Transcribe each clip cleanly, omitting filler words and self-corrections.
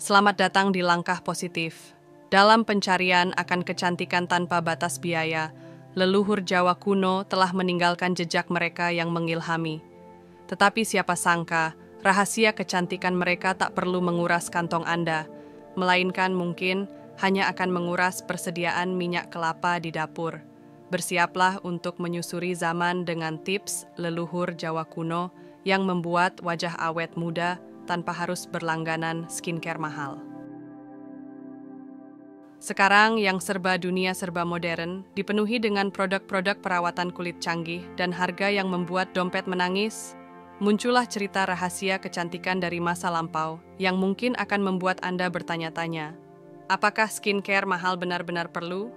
Selamat datang di Langkah Positif. Dalam pencarian akan kecantikan tanpa batas biaya, leluhur Jawa kuno telah meninggalkan jejak mereka yang mengilhami. Tetapi siapa sangka, rahasia kecantikan mereka tak perlu menguras kantong Anda, melainkan mungkin hanya akan menguras persediaan minyak kelapa di dapur. Bersiaplah untuk menyusuri zaman dengan tips leluhur Jawa kuno yang membuat wajah awet muda tanpa harus berlangganan skincare mahal. Sekarang yang dunia serba modern, dipenuhi dengan produk-produk perawatan kulit canggih dan harga yang membuat dompet menangis, muncullah cerita rahasia kecantikan dari masa lampau yang mungkin akan membuat Anda bertanya-tanya, apakah skincare mahal benar-benar perlu?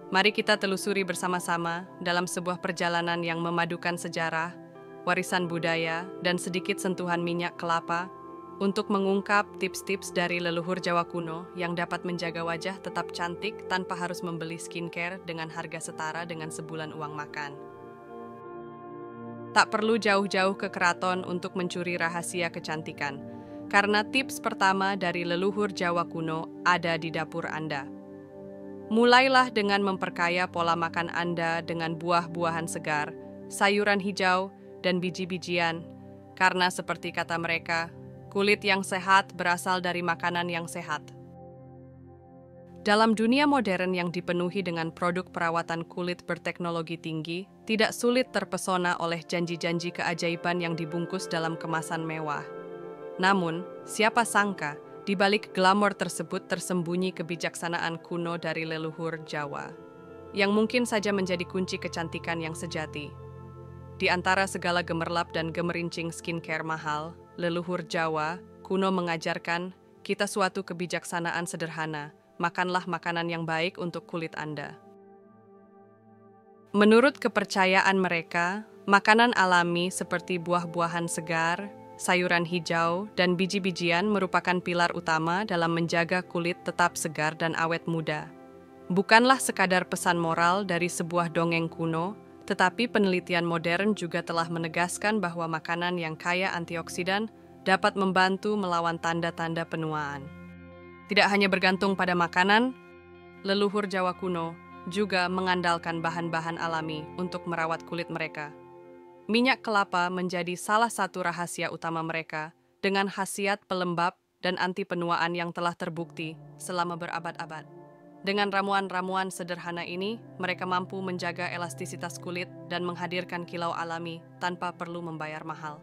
Mari kita telusuri bersama-sama dalam sebuah perjalanan yang memadukan sejarah, warisan budaya, dan sedikit sentuhan minyak kelapa untuk mengungkap tips-tips dari leluhur Jawa kuno yang dapat menjaga wajah tetap cantik tanpa harus membeli skincare dengan harga setara dengan sebulan uang makan. Tak perlu jauh-jauh ke keraton untuk mencuri rahasia kecantikan, karena tips pertama dari leluhur Jawa kuno ada di dapur Anda. Mulailah dengan memperkaya pola makan Anda dengan buah-buahan segar, sayuran hijau, dan biji-bijian, karena seperti kata mereka, kulit yang sehat berasal dari makanan yang sehat. Dalam dunia modern yang dipenuhi dengan produk perawatan kulit berteknologi tinggi, tidak sulit terpesona oleh janji-janji keajaiban yang dibungkus dalam kemasan mewah. Namun, siapa sangka, di balik glamor tersebut tersembunyi kebijaksanaan kuno dari leluhur Jawa, yang mungkin saja menjadi kunci kecantikan yang sejati. Di antara segala gemerlap dan gemerincing skincare mahal, leluhur Jawa kuno mengajarkan kita suatu kebijaksanaan sederhana, makanlah makanan yang baik untuk kulit Anda. Menurut kepercayaan mereka, makanan alami seperti buah-buahan segar, sayuran hijau, dan biji-bijian merupakan pilar utama dalam menjaga kulit tetap segar dan awet muda. Bukanlah sekadar pesan moral dari sebuah dongeng kuno, tetapi penelitian modern juga telah menegaskan bahwa makanan yang kaya antioksidan dapat membantu melawan tanda-tanda penuaan. Tidak hanya bergantung pada makanan, leluhur Jawa kuno juga mengandalkan bahan-bahan alami untuk merawat kulit mereka. Minyak kelapa menjadi salah satu rahasia utama mereka dengan khasiat pelembab dan anti penuaan yang telah terbukti selama berabad-abad. Dengan ramuan-ramuan sederhana ini, mereka mampu menjaga elastisitas kulit dan menghadirkan kilau alami tanpa perlu membayar mahal.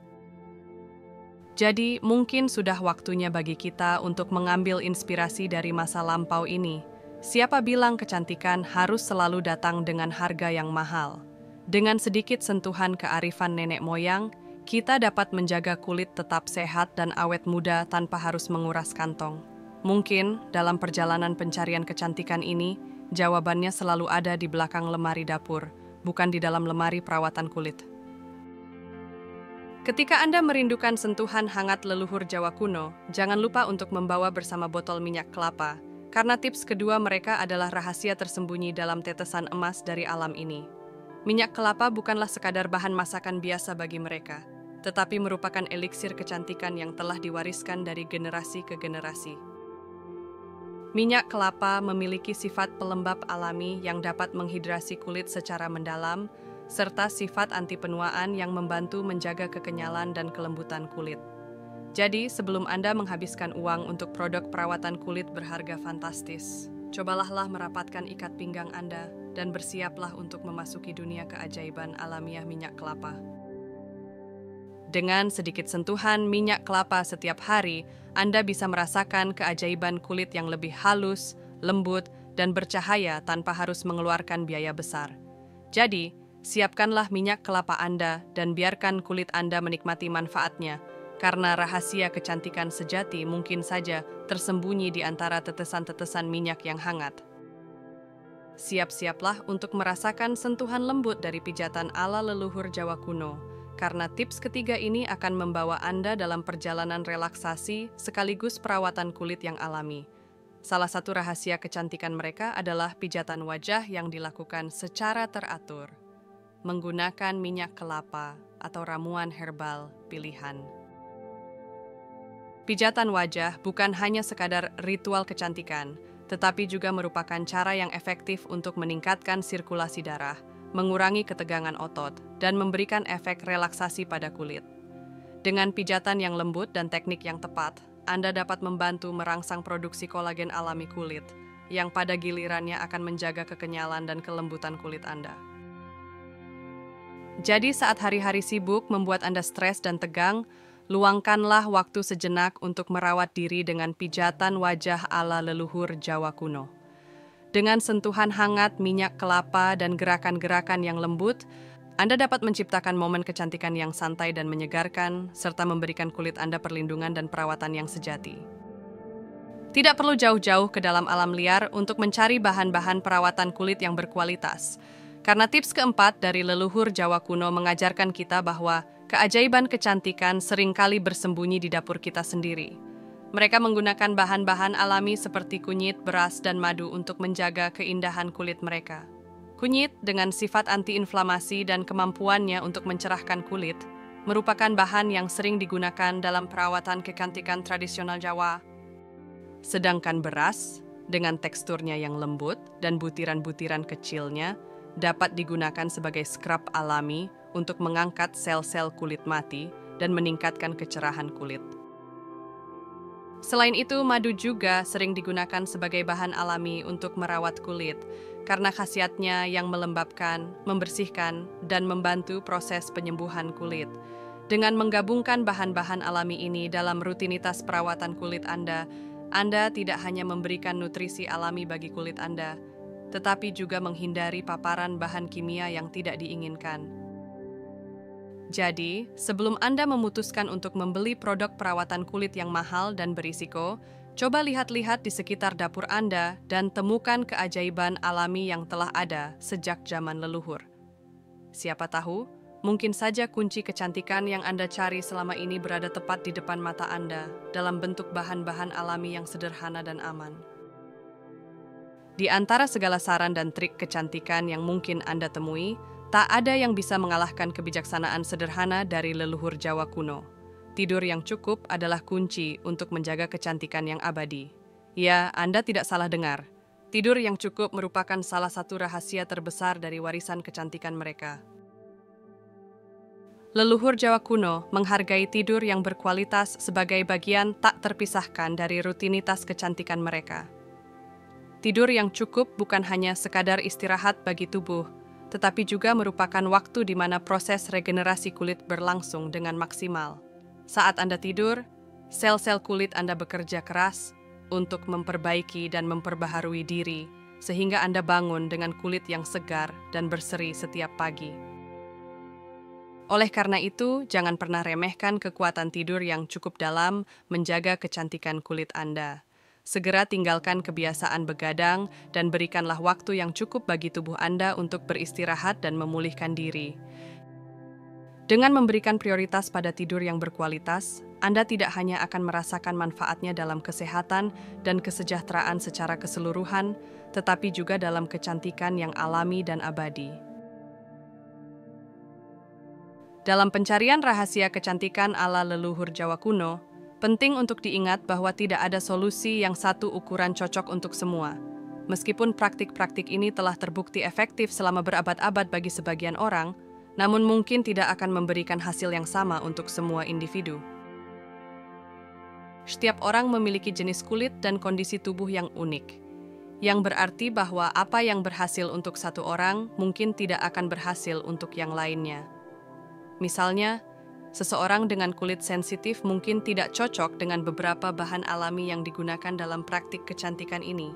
Jadi, mungkin sudah waktunya bagi kita untuk mengambil inspirasi dari masa lampau ini. Siapa bilang kecantikan harus selalu datang dengan harga yang mahal? Dengan sedikit sentuhan kearifan nenek moyang, kita dapat menjaga kulit tetap sehat dan awet muda tanpa harus menguras kantong. Mungkin, dalam perjalanan pencarian kecantikan ini, jawabannya selalu ada di belakang lemari dapur, bukan di dalam lemari perawatan kulit. Ketika Anda merindukan sentuhan hangat leluhur Jawa kuno, jangan lupa untuk membawa bersama botol minyak kelapa, karena tips kedua mereka adalah rahasia tersembunyi dalam tetesan emas dari alam ini. Minyak kelapa bukanlah sekadar bahan masakan biasa bagi mereka, tetapi merupakan eliksir kecantikan yang telah diwariskan dari generasi ke generasi. Minyak kelapa memiliki sifat pelembab alami yang dapat menghidrasi kulit secara mendalam, serta sifat anti penuaan yang membantu menjaga kekenyalan dan kelembutan kulit. Jadi, sebelum Anda menghabiskan uang untuk produk perawatan kulit berharga fantastis, cobalah merapatkan ikat pinggang Anda dan bersiaplah untuk memasuki dunia keajaiban alamiah minyak kelapa. Dengan sedikit sentuhan minyak kelapa setiap hari, Anda bisa merasakan keajaiban kulit yang lebih halus, lembut, dan bercahaya tanpa harus mengeluarkan biaya besar. Jadi, siapkanlah minyak kelapa Anda dan biarkan kulit Anda menikmati manfaatnya, karena rahasia kecantikan sejati mungkin saja tersembunyi di antara tetesan-tetesan minyak yang hangat. Siap-siaplah untuk merasakan sentuhan lembut dari pijatan ala leluhur Jawa kuno, karena tips ketiga ini akan membawa Anda dalam perjalanan relaksasi sekaligus perawatan kulit yang alami. Salah satu rahasia kecantikan mereka adalah pijatan wajah yang dilakukan secara teratur, menggunakan minyak kelapa atau ramuan herbal pilihan. Pijatan wajah bukan hanya sekadar ritual kecantikan, tetapi juga merupakan cara yang efektif untuk meningkatkan sirkulasi darah, mengurangi ketegangan otot, dan memberikan efek relaksasi pada kulit. Dengan pijatan yang lembut dan teknik yang tepat, Anda dapat membantu merangsang produksi kolagen alami kulit, yang pada gilirannya akan menjaga kekenyalan dan kelembutan kulit Anda. Jadi saat hari-hari sibuk membuat Anda stres dan tegang, luangkanlah waktu sejenak untuk merawat diri dengan pijatan wajah ala leluhur Jawa kuno. Dengan sentuhan hangat minyak kelapa dan gerakan-gerakan yang lembut, Anda dapat menciptakan momen kecantikan yang santai dan menyegarkan, serta memberikan kulit Anda perlindungan dan perawatan yang sejati. Tidak perlu jauh-jauh ke dalam alam liar untuk mencari bahan-bahan perawatan kulit yang berkualitas. Karena tips keempat dari leluhur Jawa kuno mengajarkan kita bahwa keajaiban kecantikan seringkali bersembunyi di dapur kita sendiri. Mereka menggunakan bahan-bahan alami seperti kunyit, beras, dan madu untuk menjaga keindahan kulit mereka. Kunyit, dengan sifat antiinflamasi dan kemampuannya untuk mencerahkan kulit, merupakan bahan yang sering digunakan dalam perawatan kecantikan tradisional Jawa. Sedangkan beras, dengan teksturnya yang lembut dan butiran-butiran kecilnya, dapat digunakan sebagai scrub alami untuk mengangkat sel-sel kulit mati dan meningkatkan kecerahan kulit. Selain itu, madu juga sering digunakan sebagai bahan alami untuk merawat kulit karena khasiatnya yang melembabkan, membersihkan, dan membantu proses penyembuhan kulit. Dengan menggabungkan bahan-bahan alami ini dalam rutinitas perawatan kulit Anda tidak hanya memberikan nutrisi alami bagi kulit Anda, tetapi juga menghindari paparan bahan kimia yang tidak diinginkan. Jadi, sebelum Anda memutuskan untuk membeli produk perawatan kulit yang mahal dan berisiko, coba lihat-lihat di sekitar dapur Anda dan temukan keajaiban alami yang telah ada sejak zaman leluhur. Siapa tahu, mungkin saja kunci kecantikan yang Anda cari selama ini berada tepat di depan mata Anda dalam bentuk bahan-bahan alami yang sederhana dan aman. Di antara segala saran dan trik kecantikan yang mungkin Anda temui, tak ada yang bisa mengalahkan kebijaksanaan sederhana dari leluhur Jawa kuno. Tidur yang cukup adalah kunci untuk menjaga kecantikan yang abadi. Ya, Anda tidak salah dengar. Tidur yang cukup merupakan salah satu rahasia terbesar dari warisan kecantikan mereka. Leluhur Jawa kuno menghargai tidur yang berkualitas sebagai bagian tak terpisahkan dari rutinitas kecantikan mereka. Tidur yang cukup bukan hanya sekadar istirahat bagi tubuh, tetapi juga merupakan waktu di mana proses regenerasi kulit berlangsung dengan maksimal. Saat Anda tidur, sel-sel kulit Anda bekerja keras untuk memperbaiki dan memperbaharui diri, sehingga Anda bangun dengan kulit yang segar dan berseri setiap pagi. Oleh karena itu, jangan pernah remehkan kekuatan tidur yang cukup dalam menjaga kecantikan kulit Anda. Segera tinggalkan kebiasaan begadang dan berikanlah waktu yang cukup bagi tubuh Anda untuk beristirahat dan memulihkan diri. Dengan memberikan prioritas pada tidur yang berkualitas, Anda tidak hanya akan merasakan manfaatnya dalam kesehatan dan kesejahteraan secara keseluruhan, tetapi juga dalam kecantikan yang alami dan abadi. Dalam pencarian rahasia kecantikan ala leluhur Jawa kuno, penting untuk diingat bahwa tidak ada solusi yang satu ukuran cocok untuk semua. Meskipun praktik-praktik ini telah terbukti efektif selama berabad-abad bagi sebagian orang, namun mungkin tidak akan memberikan hasil yang sama untuk semua individu. Setiap orang memiliki jenis kulit dan kondisi tubuh yang unik, yang berarti bahwa apa yang berhasil untuk satu orang mungkin tidak akan berhasil untuk yang lainnya. Misalnya, seseorang dengan kulit sensitif mungkin tidak cocok dengan beberapa bahan alami yang digunakan dalam praktik kecantikan ini.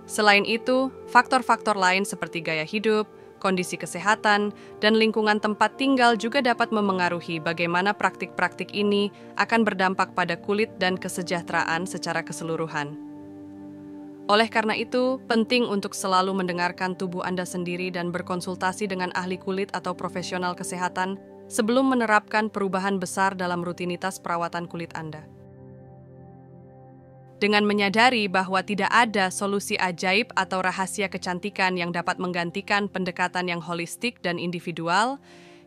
Selain itu, faktor-faktor lain seperti gaya hidup, kondisi kesehatan, dan lingkungan tempat tinggal juga dapat memengaruhi bagaimana praktik-praktik ini akan berdampak pada kulit dan kesejahteraan secara keseluruhan. Oleh karena itu, penting untuk selalu mendengarkan tubuh Anda sendiri dan berkonsultasi dengan ahli kulit atau profesional kesehatan sebelum menerapkan perubahan besar dalam rutinitas perawatan kulit Anda. Dengan menyadari bahwa tidak ada solusi ajaib atau rahasia kecantikan yang dapat menggantikan pendekatan yang holistik dan individual,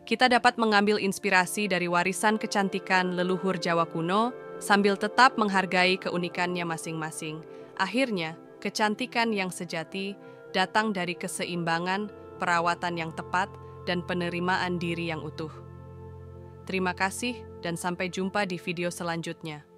kita dapat mengambil inspirasi dari warisan kecantikan leluhur Jawa kuno sambil tetap menghargai keunikannya masing-masing. Akhirnya, kecantikan yang sejati datang dari keseimbangan, perawatan yang tepat, dan penerimaan diri yang utuh. Terima kasih dan sampai jumpa di video selanjutnya.